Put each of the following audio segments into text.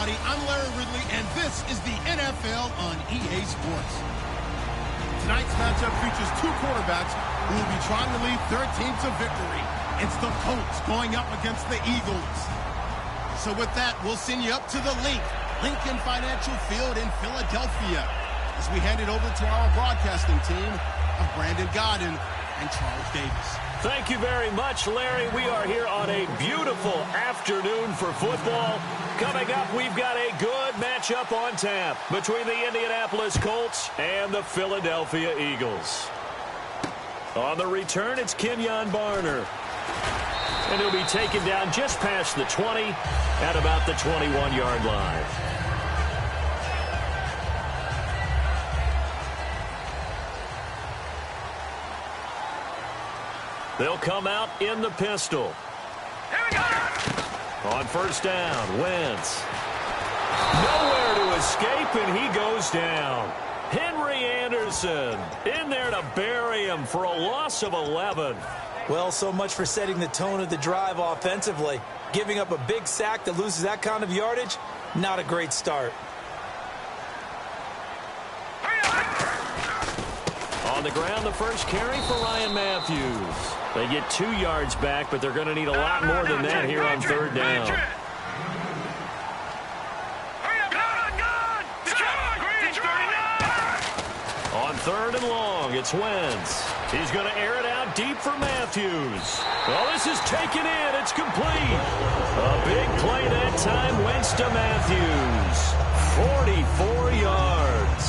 everybody. I'm Larry Ridley, and this is the NFL on EA Sports. Tonight's matchup features two quarterbacks who will be trying to lead their team to victory. It's the Colts going up against the Eagles. So with that, we'll send you up to the Lincoln Financial Field in Philadelphia, as we hand it over to our broadcasting team of Brandon Godden and Charles Davis. Thank you very much, Larry. We are here on a beautiful afternoon for football. Coming up, we've got a good matchup on tap between the Indianapolis Colts and the Philadelphia Eagles. On the return, it's Kenyon Barner. And he'll be taken down just past the 20 at about the 21-yard line. They'll come out in the pistol. Here we go. On first down, Wentz. Nowhere to escape, and he goes down. Henry Anderson in there to bury him for a loss of 11. Well, so much for setting the tone of the drive offensively. Giving up a big sack that loses that kind of yardage, not a great start. On the ground, the first carry for Ryan Matthews. They get 2 yards back, but they're going to need a lot more than that here on third down. On third and long, it's Wentz. He's going to air it out deep for Matthews. Well, this is taken in. It's complete. A big play that time. Wentz to Matthews. 44 yards.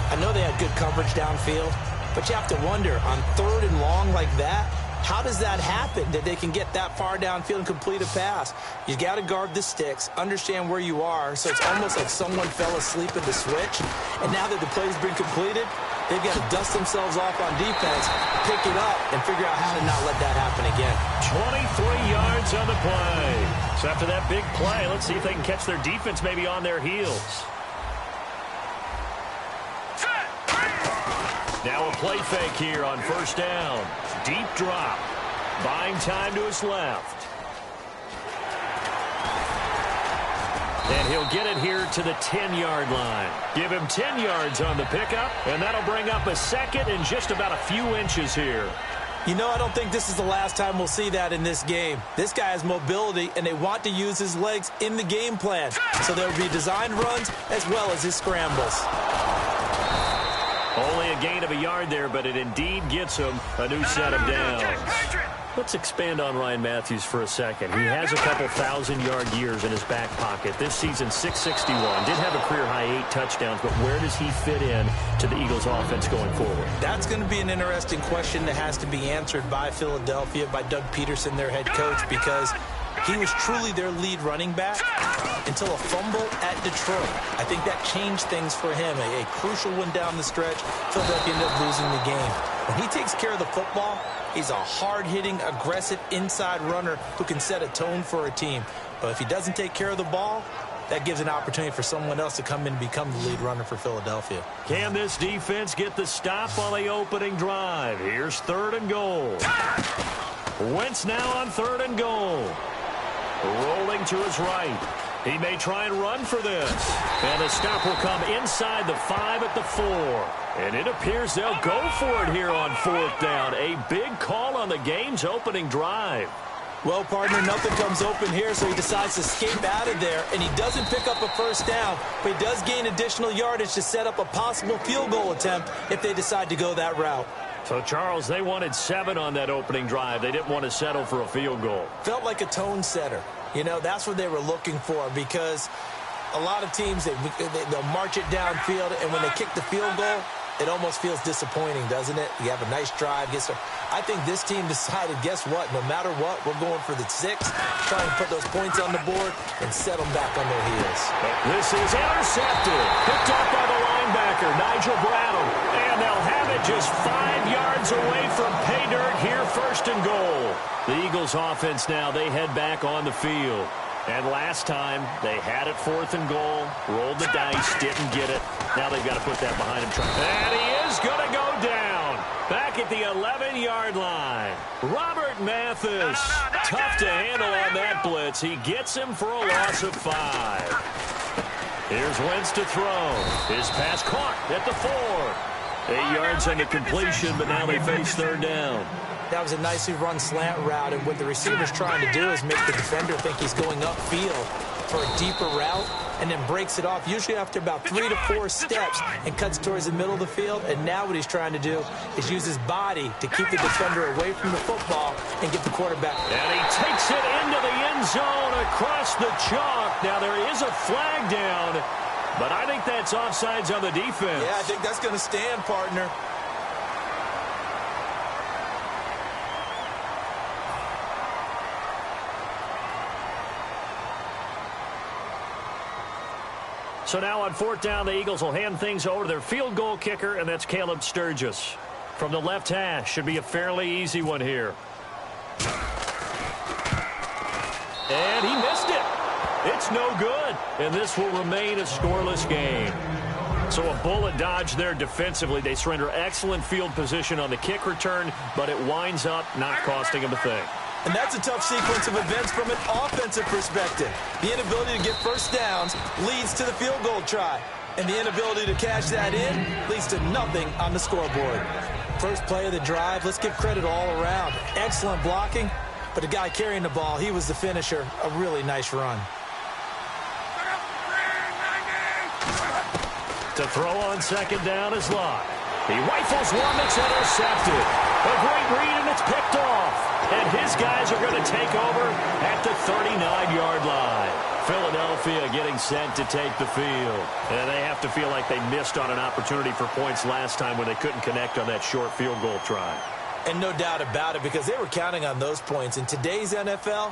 I know they had good coverage downfield, but you have to wonder, on third and long like that, how does that happen, that they can get that far downfield and complete a pass? You got to guard the sticks, understand where you are, so it's almost like someone fell asleep at the switch, and now that the play's been completed, they've got to dust themselves off on defense, pick it up, and figure out how to not let that happen again. 23 yards on the play. So after that big play, let's see if they can catch their defense maybe on their heels. Now a play fake here on first down. Deep drop. Buying time to his left. And he'll get it here to the 10-yard line. Give him 10 yards on the pickup, and that'll bring up a second and just about a few inches here. You know, I don't think this is the last time we'll see that in this game. This guy has mobility, and they want to use his legs in the game plan. So there will be designed runs as well as his scrambles. Only a gain of a yard there, but it indeed gets him a new set of downs. Let's expand on Ryan Matthews for a second. He has a couple 1,000-yard years in his back pocket. This season, 661. Did have a career-high 8 touchdowns, but where does he fit in to the Eagles' offense going forward? That's going to be an interesting question that has to be answered by Philadelphia, by Doug Peterson, their head coach, because he was truly their lead running back until a fumble at Detroit. I think that changed things for him. A crucial one down the stretch. Philadelphia ended up losing the game. When he takes care of the football, he's a hard-hitting, aggressive inside runner who can set a tone for a team. But if he doesn't take care of the ball, that gives an opportunity for someone else to come in and become the lead runner for Philadelphia. Can this defense get the stop on the opening drive? Here's third and goal. Wentz now on third and goal. Rolling to his right. He may try and run for this. And the stop will come inside the 5 at the 4. And it appears they'll go for it here on fourth down. A big call on the game's opening drive. Well, partner, nothing comes open here, so he decides to escape out of there. And he doesn't pick up a first down, but he does gain additional yardage to set up a possible field goal attempt if they decide to go that route. So, Charles, they wanted 7 on that opening drive. They didn't want to settle for a field goal. Felt like a tone setter. You know, that's what they were looking for, because a lot of teams, they'll march it downfield, and when they kick the field goal, it almost feels disappointing, doesn't it? You have a nice drive. I think this team decided, guess what? No matter what, we're going for the 6, try and put those points on the board and set them back on their heels. This is intercepted. Picked up by the linebacker, Nigel Bradham. And they'll have it just 5 yards away from pay dirt here, first and goal. The Eagles offense now, they head back on the field. And last time, they had it fourth and goal, rolled the dice, didn't get it. Now they've got to put that behind him. And he is going to go down. Back at the 11-yard line, Robert Mathis. Tough to handle on that blitz. He gets him for a loss of 5. Here's Wentz to throw. His pass caught at the 4. 8 yards on the completion, but now they face third down. That was a nicely run slant route, and what the receiver's trying to do is make the defender think he's going upfield for a deeper route, and then breaks it off, usually after about 3 to 4 steps, and cuts towards the middle of the field. And now what he's trying to do is use his body to keep the defender away from the football and get the quarterback. And he takes it into the end zone across the chalk. Now there is a flag down, but I think that's offsides on the defense. Yeah, I think that's going to stand, partner. So now on fourth down, the Eagles will hand things over to their field goal kicker, and that's Caleb Sturgis. From the left hash, should be a fairly easy one here. And he missed it. It's no good, and this will remain a scoreless game. So a bullet dodge there defensively. They surrender excellent field position on the kick return, but it winds up not costing them a thing. And that's a tough sequence of events from an offensive perspective. The inability to get first downs leads to the field goal try. And the inability to cash that in leads to nothing on the scoreboard. First play of the drive, let's give credit all around. Excellent blocking, but the guy carrying the ball, he was the finisher. A really nice run. To throw on second down is Locke. He rifles one that's intercepted. A great read, and it's picked off. And his guys are going to take over at the 39-yard line. Philadelphia getting set to take the field. And they have to feel like they missed on an opportunity for points last time when they couldn't connect on that short field goal try. And no doubt about it, because they were counting on those points. In today's NFL,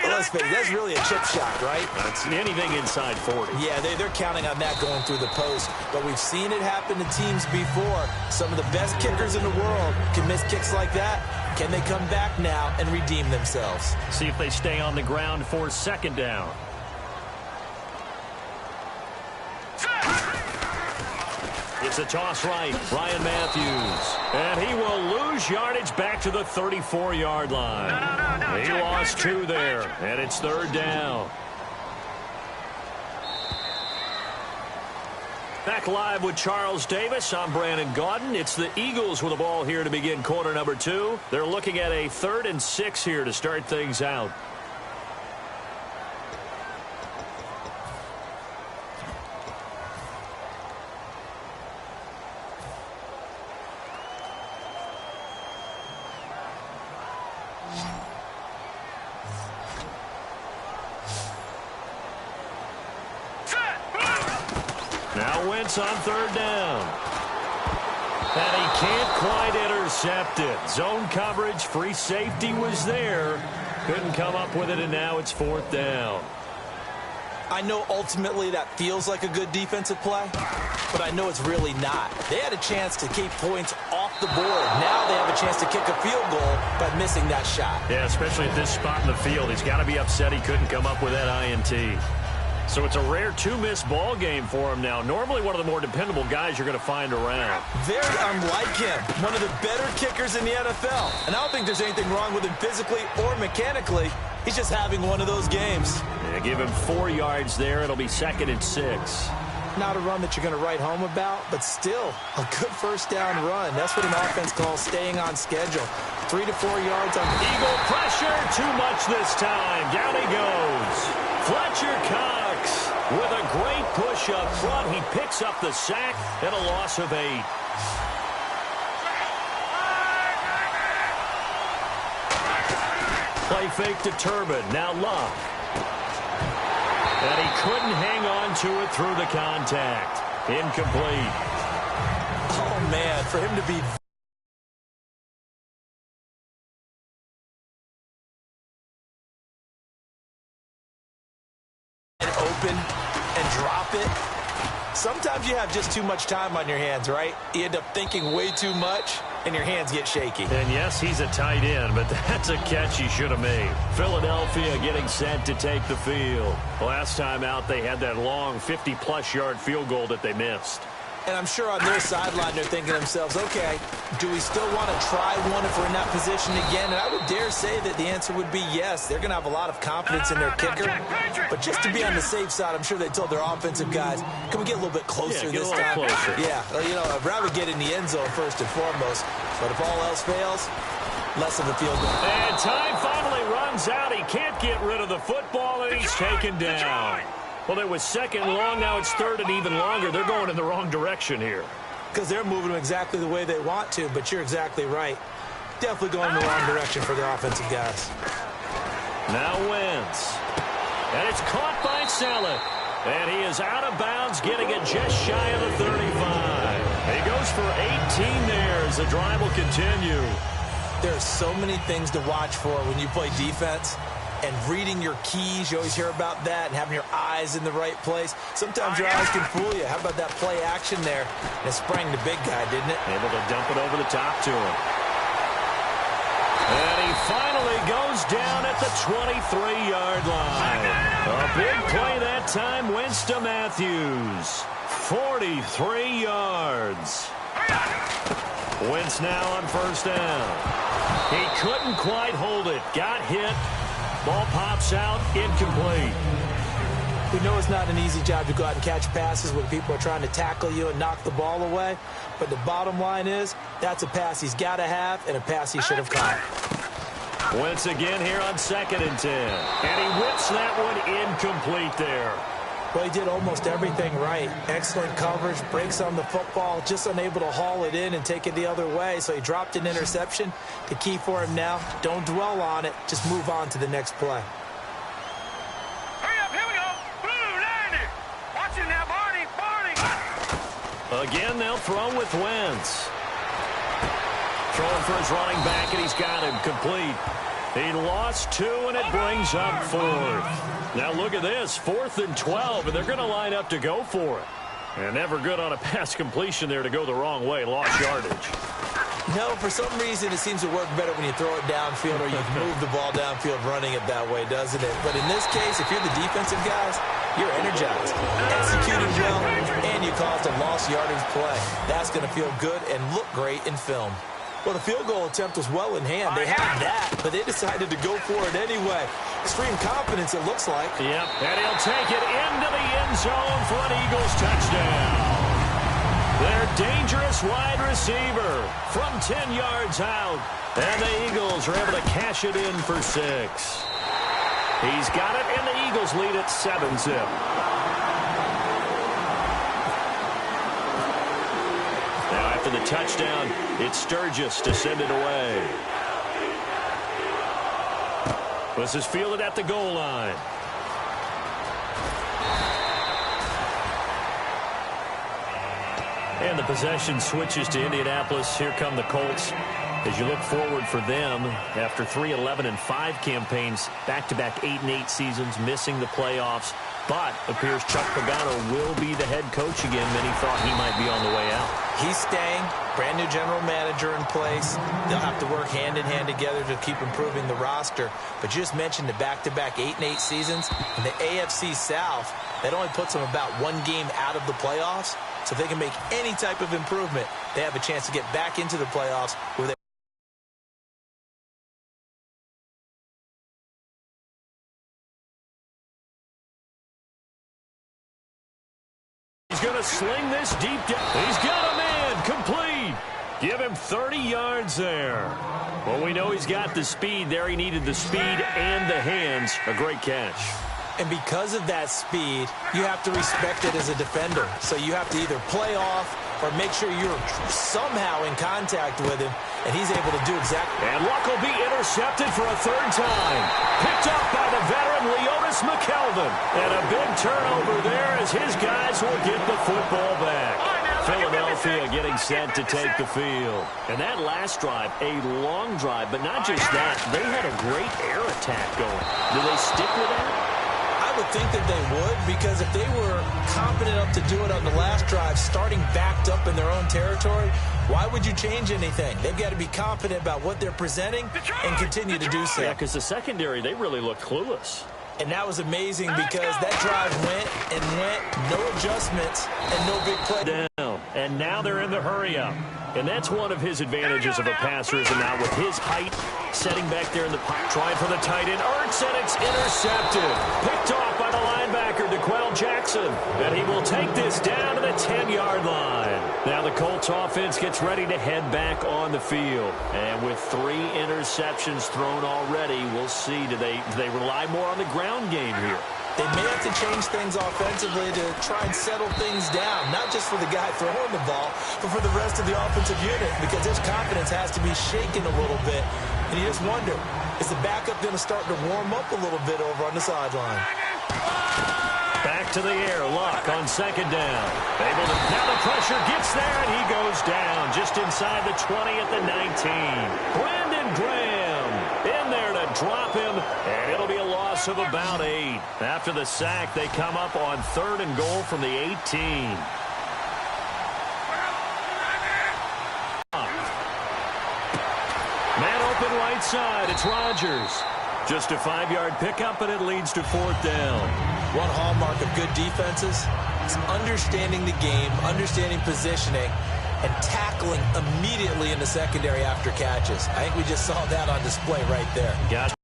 well, let's face it, that's really a chip shot, right? That's anything inside 40. Yeah, they're counting on that going through the post. But we've seen it happen to teams before. Some of the best kickers in the world can miss kicks like that. Can they come back now and redeem themselves? See if they stay on the ground for second down. It's a toss right. Ryan Matthews. And he will lose yardage back to the 34-yard line. He lost 2 there, and it's third down. Back live with Charles Davis. I'm Brandon Gaudin. It's the Eagles with the ball here to begin quarter number 2. They're looking at a 3rd and 6 here to start things out. Now Wentz on third down. And he can't quite intercept it. Zone coverage, free safety was there. Couldn't come up with it, and now it's fourth down. I know ultimately that feels like a good defensive play, but I know it's really not. They had a chance to keep points off the board. Now they have a chance to kick a field goal by missing that shot. Yeah, especially at this spot in the field. He's got to be upset he couldn't come up with that INT. So it's a rare 2-miss ball game for him now. Normally one of the more dependable guys you're going to find around. Very unlike him. One of the better kickers in the NFL. And I don't think there's anything wrong with him physically or mechanically. He's just having one of those games. Yeah, give him 4 yards there. It'll be 2nd and 6. Not a run that you're going to write home about, but still a good first down run. That's what an offense calls staying on schedule. 3 to 4 yards on Eagle pressure. Too much this time. Down he goes. Fletcher Cox with a great push up front. He picks up the sack and a loss of 8. Play fake to Turbin. Now Love. And he couldn't hang on to it through the contact. Incomplete. Oh, man, for him to be open and drop it. Sometimes you have just too much time on your hands, right? You end up thinking way too much, and your hands get shaky. And yes, he's a tight end, but that's a catch he should have made. Philadelphia getting set to take the field. Last time out, they had that long 50-plus yard field goal that they missed. And I'm sure on their sideline they're thinking to themselves, okay, do we still want to try one if we're in that position again? And I would dare say that the answer would be yes. They're going to have a lot of confidence in their kicker. But just to be on the safe side, I'm sure they told their offensive guys, can we get a little bit closer this time? Closer. Yeah, well, you know, I'd rather get in the end zone first and foremost. But if all else fails, less of a field goal. And time finally runs out. He can't get rid of the football, and he's taken down. Well, it was second long. Now it's third and even longer. They're going in the wrong direction here. Because they're moving exactly the way they want to, but you're exactly right. Definitely going in the wrong direction for the offensive guys. Now Wentz. And it's caught by Saleh. And he is out of bounds, getting it just shy of the 35. He goes for 18 there as the drive will continue. There are so many things to watch for when you play defense. And reading your keys, you always hear about that, and having your eyes in the right place. Sometimes your eyes can fool you. How about that play action there? And it sprang the big guy, didn't it? Able to dump it over the top to him. And he finally goes down at the 23-yard line. A big play that time, wins to Matthews. 43 yards. Wentz now on first down. He couldn't quite hold it. Got hit. Ball pops out, incomplete. We know it's not an easy job to go out and catch passes when people are trying to tackle you and knock the ball away. But the bottom line is, that's a pass he's got to have and a pass he should have caught. Wentz again here on 2nd and 10. And he whips that one incomplete there. Well, he did almost everything right. Excellent coverage, breaks on the football, just unable to haul it in and take it the other way. So he dropped an interception. The key for him now, don't dwell on it. Just move on to the next play. Hurry up, here we go. Blue, 90. Watch it now, Barney, Barney. Again, they'll throw with Wentz. Throwing for his running back, and he's got him complete. He lost 2, and it brings up 4th. Now look at this, 4th and 12, and they're going to line up to go for it. And never good on a pass completion there to go the wrong way, lost yardage. No, for some reason it seems to work better when you throw it downfield or you move the ball downfield running it that way, doesn't it? But in this case, if you're the defensive guys, you're energized, executed well, and you caused a lost yardage play. That's going to feel good and look great in film. Well, the field goal attempt was well in hand. They had that, but they decided to go for it anyway. Extreme confidence, it looks like. Yep, and he'll take it into the end zone for an Eagles touchdown. Their dangerous wide receiver from 10 yards out. And the Eagles are able to cash it in for 6. He's got it, and the Eagles lead at 7-zip. After the touchdown, it's Sturgis to send it away. This is fielded at the goal line. And the possession switches to Indianapolis. Here come the Colts. As you look forward for them, after 3 11-5 campaigns, back-to-back 8-8 seasons, missing the playoffs, but appears Chuck Pagano will be the head coach again. Many thought he might be on the way out. He's staying. Brand new general manager in place. They'll have to work hand-in-hand together to keep improving the roster. But you just mentioned the back-to-back 8-8 seasons. In the AFC South, that only puts them about 1 game out of the playoffs. So if they can make any type of improvement, they have a chance to get back into the playoffs where they going to sling this deep down. He's got a man complete. Give him 30 yards there. Well, we know he's got the speed there. He needed the speed and the hands. A great catch. And because of that speed, you have to respect it as a defender. So you have to either play off or make sure you're somehow in contact with him, and he's able to do exactly. And Luck will be intercepted for a 3rd time. Picked up by the veteran Leonis McKelvin. And a big turnover there as his guys will get the football back. Philadelphia getting set to take the field. And that last drive, a long drive, but not just that. They had a great air attack going. Do they stick with that? I would think that they would, because if they were confident enough to do it on the last drive, starting backed up in their own territory, why would you change anything? They've got to be confident about what they're presenting and continue to do so. Yeah, because the secondary, they really looked clueless. And that was amazing because that drive went and went, no adjustments, and no big play. Down. And now they're in the hurry-up. And that's one of his advantages of a passer, is now with his height, setting back there in the pocket, trying for the tight end. Ertz, and it's intercepted. Picked off by the linebacker, DeQuell Jackson. And he will take this down to the 10-yard line. Now the Colts offense gets ready to head back on the field. And with 3 interceptions thrown already, we'll see, do they rely more on the ground game here? They may have to change things offensively to try and settle things down, not just for the guy throwing the ball, but for the rest of the offensive unit, because his confidence has to be shaken a little bit. And you just wonder, is the backup going to start to warm up a little bit over on the sideline? Back to the air, Luck on second down. Now the pressure gets there, and he goes down just inside the 20 at the 19. Brandon Graham in there to drop him, and it'll be a loss of about 8. After the sack, they come up on 3rd and goal from the 18. Man open right side, it's Rodgers. Just a 5-yard pickup, and it leads to 4th down. One hallmark of good defenses is understanding the game, understanding positioning, and tackling immediately in the secondary after catches. I think we just saw that on display right there. Gotcha.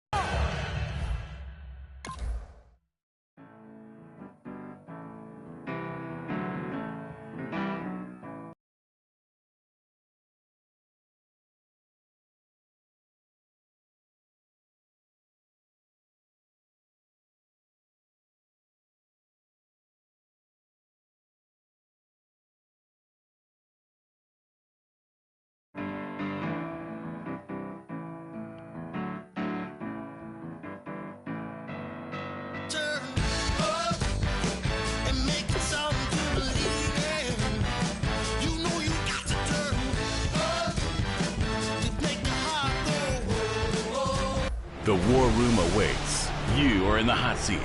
The War Room awaits. You are in the hot seat.